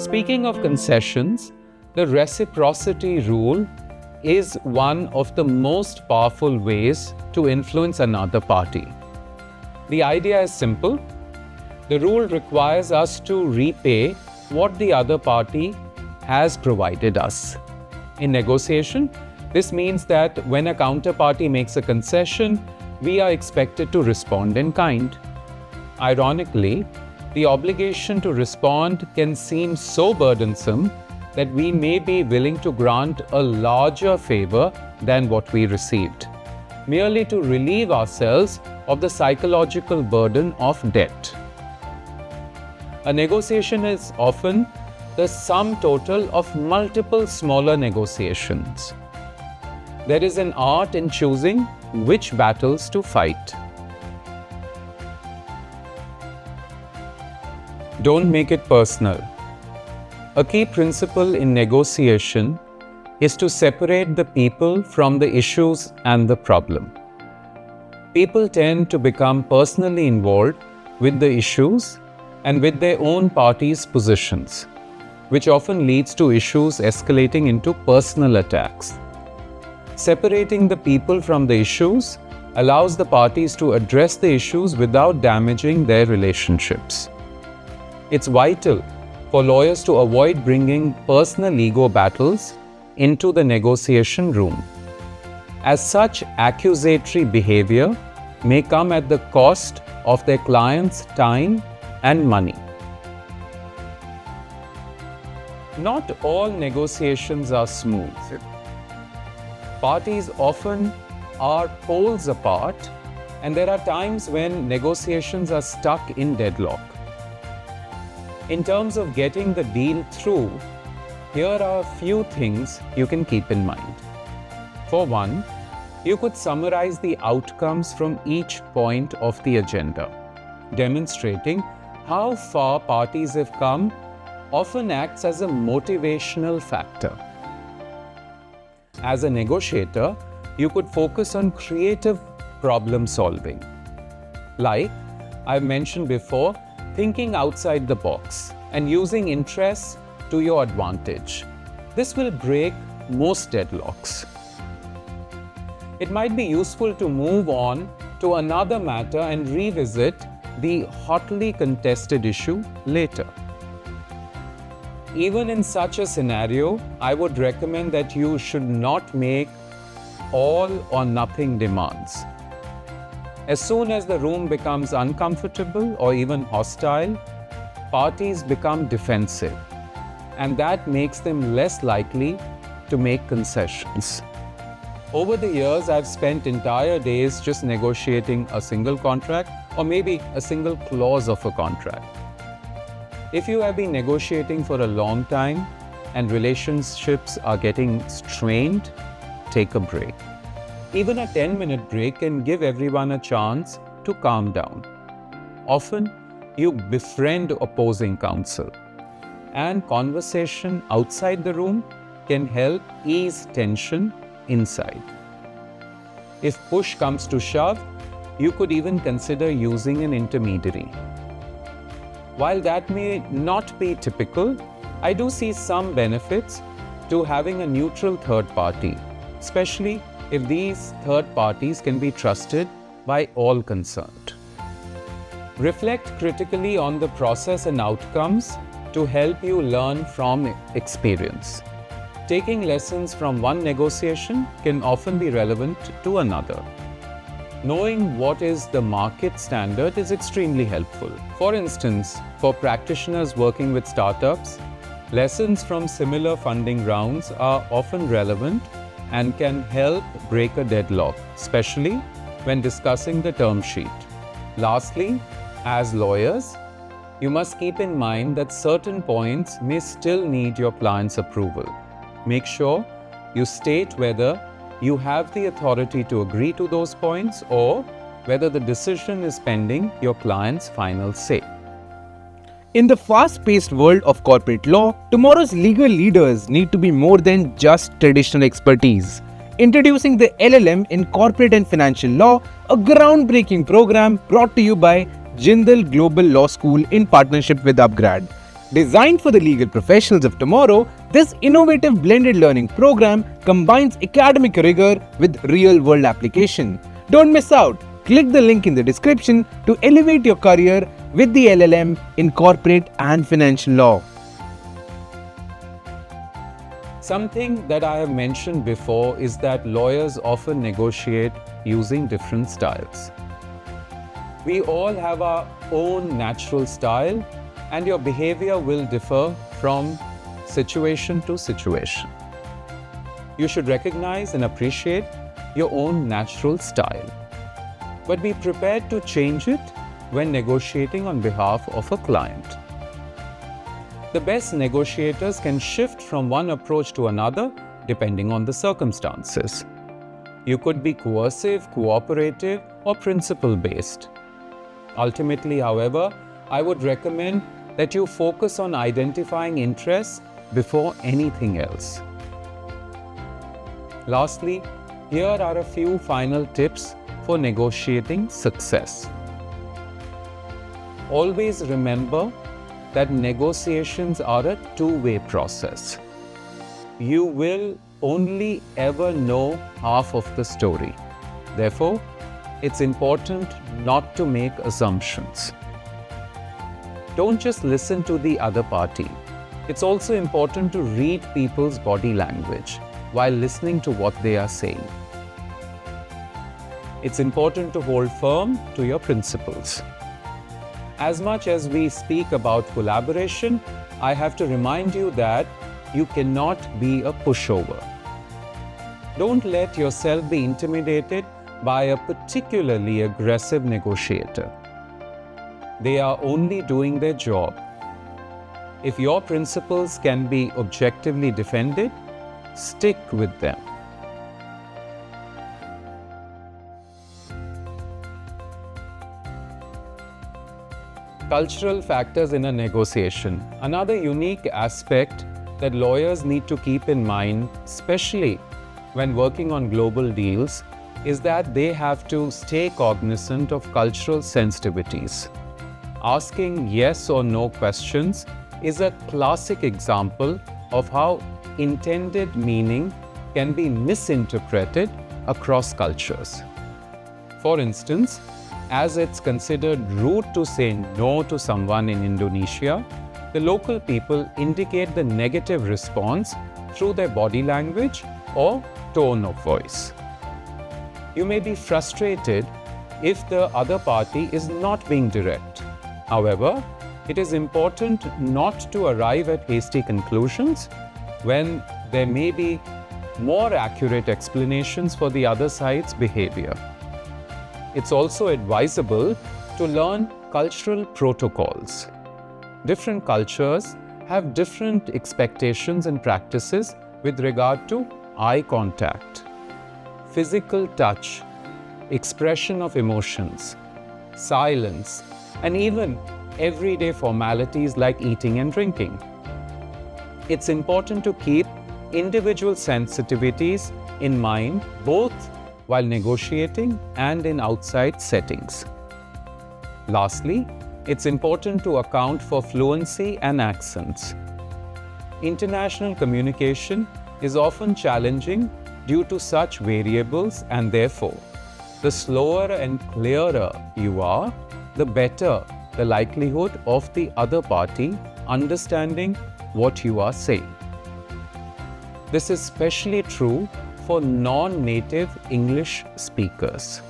Speaking of concessions, the reciprocity rule is one of the most powerful ways to influence another party. The idea is simple. The rule requires us to repay what the other party has provided us. In negotiation, this means that when a counterparty makes a concession, we are expected to respond in kind. Ironically, the obligation to respond can seem so burdensome that we may be willing to grant a larger favor than what we received, merely to relieve ourselves of the psychological burden of debt. A negotiation is often the sum total of multiple smaller negotiations. There is an art in choosing which battles to fight. Don't make it personal. A key principle in negotiation is to separate the people from the issues and the problem. People tend to become personally involved with the issues and with their own party's positions, which often leads to issues escalating into personal attacks. Separating the people from the issues allows the parties to address the issues without damaging their relationships. It's vital for lawyers to avoid bringing personal ego battles into the negotiation room, as such accusatory behavior may come at the cost of their client's time and money. Not all negotiations are smooth. Parties often are poles apart, and there are times when negotiations are stuck in deadlock. In terms of getting the deal through, here are a few things you can keep in mind. For one, you could summarize the outcomes from each point of the agenda. Demonstrating how far parties have come often acts as a motivational factor. As a negotiator, you could focus on creative problem solving. Like I've mentioned before, thinking outside the box and using interests to your advantage. This will break most deadlocks. It might be useful to move on to another matter and revisit the hotly contested issue later. Even in such a scenario, I would recommend that you should not make all or nothing demands. As soon as the room becomes uncomfortable or even hostile, parties become defensive, and that makes them less likely to make concessions. Over the years, I've spent entire days just negotiating a single contract or maybe a single clause of a contract. If you have been negotiating for a long time and relationships are getting strained, take a break. Even a 10-minute break can give everyone a chance to calm down. Often, you befriend opposing counsel, and conversation outside the room can help ease tension inside. If push comes to shove, you could even consider using an intermediary. While that may not be typical, I do see some benefits to having a neutral third party, especially if these third parties can be trusted by all concerned. Reflect critically on the process and outcomes to help you learn from experience. Taking lessons from one negotiation can often be relevant to another. Knowing what is the market standard is extremely helpful. For instance, for practitioners working with startups, lessons from similar funding rounds are often relevant and can help break a deadlock, especially when discussing the term sheet. Lastly, as lawyers, you must keep in mind that certain points may still need your client's approval. Make sure you state whether you have the authority to agree to those points or whether the decision is pending your client's final say. In the fast-paced world of corporate law, tomorrow's legal leaders need to be more than just traditional expertise. Introducing the LLM in Corporate and Financial Law, a groundbreaking program brought to you by Jindal Global Law School in partnership with upGrad. Designed for the legal professionals of tomorrow, this innovative blended learning program combines academic rigor with real-world application. Don't miss out. Click the link in the description to elevate your career with the LLM in corporate and financial law. Something that I have mentioned before is that lawyers often negotiate using different styles. We all have our own natural style, and your behavior will differ from situation to situation. You should recognize and appreciate your own natural style, but be prepared to change it when negotiating on behalf of a client. The best negotiators can shift from one approach to another depending on the circumstances. You could be coercive, cooperative, or principle-based. Ultimately, however, I would recommend that you focus on identifying interests before anything else. Lastly, here are a few final tips for negotiating success. Always remember that negotiations are a two-way process. You will only ever know half of the story. Therefore, it's important not to make assumptions. Don't just listen to the other party. It's also important to read people's body language while listening to what they are saying. It's important to hold firm to your principles. As much as we speak about collaboration, I have to remind you that you cannot be a pushover. Don't let yourself be intimidated by a particularly aggressive negotiator. They are only doing their job. If your principles can be objectively defended, stick with them. Cultural factors in a negotiation. Another unique aspect that lawyers need to keep in mind, especially when working on global deals, is that they have to stay cognizant of cultural sensitivities. Asking yes or no questions is a classic example of how intended meaning can be misinterpreted across cultures. For instance, as it's considered rude to say no to someone in Indonesia, the local people indicate the negative response through their body language or tone of voice. You may be frustrated if the other party is not being direct. However, it is important not to arrive at hasty conclusions when there may be more accurate explanations for the other side's behavior. It's also advisable to learn cultural protocols. Different cultures have different expectations and practices with regard to eye contact, physical touch, expression of emotions, silence, and even everyday formalities like eating and drinking. It's important to keep individual sensitivities in mind both while negotiating and in outside settings. Lastly, it's important to account for fluency and accents. International communication is often challenging due to such variables, and therefore, the slower and clearer you are, the better the likelihood of the other party understanding what you are saying. This is especially true for non-native English speakers.